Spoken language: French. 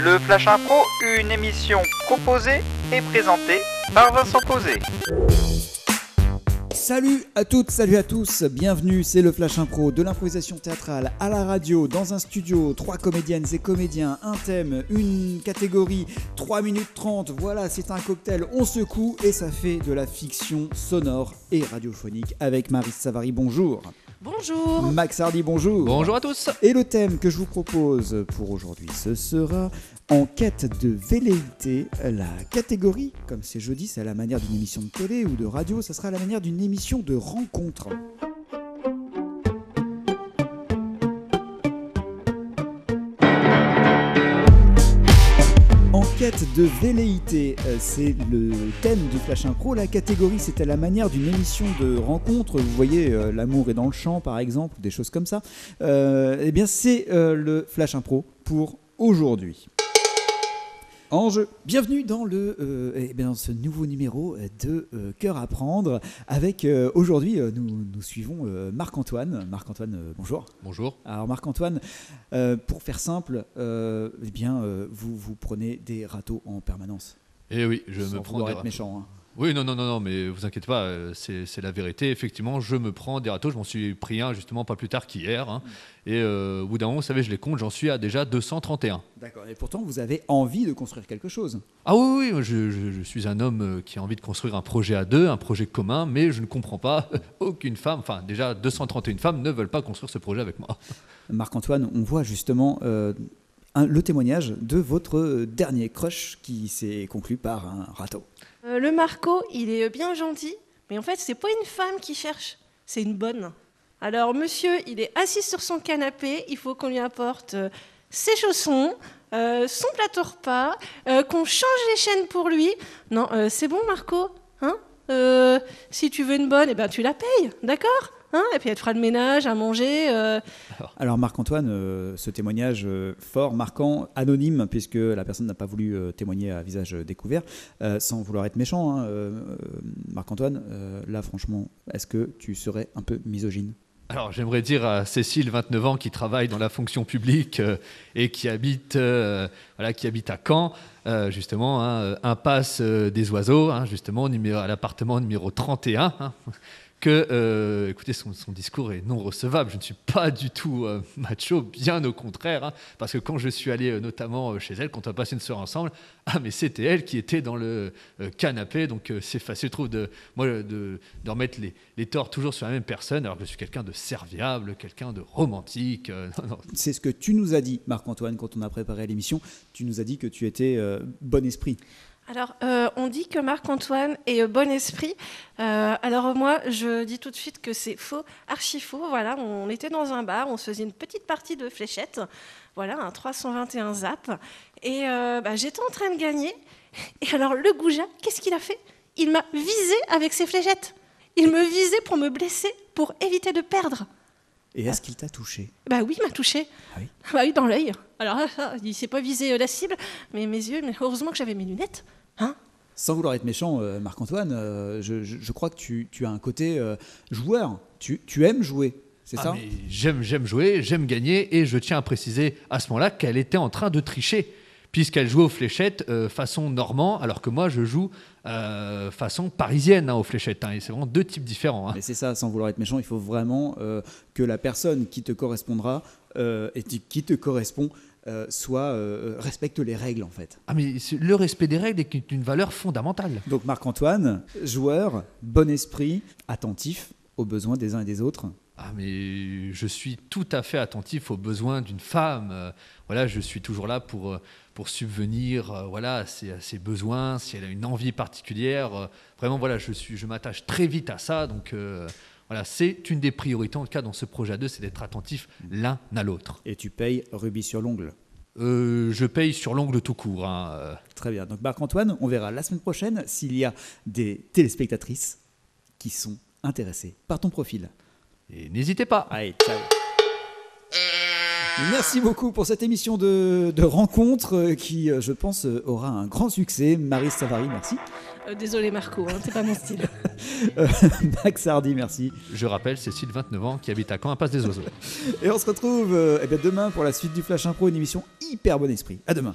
Le Flash Impro, une émission proposée et présentée par Vincent Posé. Salut à toutes, salut à tous, bienvenue, c'est le Flash Impro, de l'improvisation théâtrale à la radio, dans un studio, 3 comédiennes et comédiens, un thème, une catégorie, 3 minutes 30, voilà, c'est un cocktail, on secoue et ça fait de la fiction sonore et radiophonique avec Maryse Savary, bonjour. Bonjour. Max Hardy, bonjour. Bonjour à tous. Et le thème que je vous propose pour aujourd'hui, ce sera en quête de velléité. La catégorie, comme c'est jeudi, c'est à la manière d'une émission de télé ou de radio, ça sera à la manière d'une émission de rencontre. En quête de velléité, c'est le thème du Flash Impro. La catégorie, c'est à la manière d'une émission de rencontre. Vous voyez, l'amour est dans le champ, par exemple, des choses comme ça. Eh bien, c'est le Flash Impro pour aujourd'hui. En jeu, bienvenue dans ce nouveau numéro de Cœur à prendre. Avec aujourd'hui, nous suivons Marc-Antoine. Marc-Antoine, bonjour. Bonjour. Alors Marc-Antoine, pour faire simple, vous prenez des râteaux en permanence. Eh oui, je Sans me prends des être râteaux. méchant. Hein. Oui, non, mais vous inquiétez pas, c'est la vérité. Effectivement, je me prends des râteaux. Je m'en suis pris un justement pas plus tard qu'hier. Hein. Et au bout d'un moment, vous savez, je les compte, j'en suis à déjà 231. D'accord. Et pourtant, vous avez envie de construire quelque chose. Ah oui, je suis un homme qui a envie de construire un projet à deux, un projet commun, mais je ne comprends pas aucune femme, enfin déjà 231 femmes ne veulent pas construire ce projet avec moi. Marc-Antoine, on voit justement le témoignage de votre dernier crush qui s'est conclu par un râteau. Le Marco, il est bien gentil, mais en fait, c'est pas une femme qui cherche, c'est une bonne. Alors, monsieur, il est assis sur son canapé, il faut qu'on lui apporte ses chaussons, son plateau repas, qu'on change les chaînes pour lui. Non, c'est bon, Marco, hein si tu veux une bonne, eh ben, tu la payes, d'accord hein et puis elle te fera le ménage, à manger. Alors Marc-Antoine, ce témoignage fort, marquant, anonyme, puisque la personne n'a pas voulu témoigner à visage découvert, sans vouloir être méchant. Hein, Marc-Antoine, là franchement, est-ce que tu serais un peu misogyne ? Alors j'aimerais dire à Cécile, 29 ans, qui travaille dans la fonction publique et qui habite à Caen, justement, hein, impasse des Oiseaux, hein, justement, à l'appartement numéro 31, hein, que, écoutez, son discours est non recevable. Je ne suis pas du tout macho, bien au contraire, hein, parce que quand je suis allé notamment chez elle, quand on a passé une soirée ensemble, mais c'était elle qui était dans le canapé, donc c'est facile, je trouve, de remettre les torts toujours sur la même personne, alors que je suis quelqu'un de serviable, quelqu'un de romantique. Non. C'est ce que tu nous as dit, Marc-Antoine, quand on a préparé l'émission. Tu nous as dit que tu étais bon esprit. Alors, on dit que Marc-Antoine est bon esprit. Alors moi, je dis tout de suite que c'est faux, archi faux. Voilà, on était dans un bar, on se faisait une petite partie de fléchettes. Voilà, un 321 zap. Et j'étais en train de gagner. Et alors, le goujat, qu'est-ce qu'il a fait ? Il m'a visé avec ses fléchettes. Il me visait pour me blesser, pour éviter de perdre. Et est-ce qu'il t'a touché ? Bah oui, il m'a touché. Ah oui ? Bah oui, dans l'œil. Alors, il ne s'est pas visé la cible, mais mes yeux, mais heureusement que j'avais mes lunettes. Hein ? Sans vouloir être méchant, Marc-Antoine, je crois que tu as un côté joueur. Tu aimes jouer, c'est ça ? Mais j'aime jouer, j'aime gagner, et je tiens à préciser à ce moment-là qu'elle était en train de tricher, puisqu'elle jouait aux fléchettes façon normand, alors que moi je joue façon parisienne aux fléchettes. Hein, et c'est vraiment deux types différents. Hein. Mais c'est ça, sans vouloir être méchant, il faut vraiment que la personne qui te correspondra et qui te correspond respecte les règles en fait. Ah mais le respect des règles est une valeur fondamentale. Donc Marc-Antoine, joueur, bon esprit, attentif aux besoins des uns et des autres. Ah mais je suis tout à fait attentif aux besoins d'une femme. Voilà, je suis toujours là pour subvenir à ses besoins, si elle a une envie particulière. Vraiment, voilà, je m'attache très vite à ça. Donc voilà, c'est une des priorités, en tout cas dans ce projet à deux, c'est d'être attentif l'un à l'autre. Et tu payes rubis sur l'ongle ? Je paye sur l'ongle tout court. Hein. Très bien. Donc Marc-Antoine, on verra la semaine prochaine s'il y a des téléspectatrices qui sont intéressées par ton profil. Et n'hésitez pas. Allez, ciao. Merci beaucoup pour cette émission de rencontre qui, je pense, aura un grand succès. Maryse Savary, merci. Désolé Marco, c'est pas mon style. Max Hardy, merci. Je rappelle, Cécile, 29 ans, qui habite à Caen, impasse des Oiseaux. Et on se retrouve demain pour la suite du Flash Impro, une émission hyper bon esprit. À demain.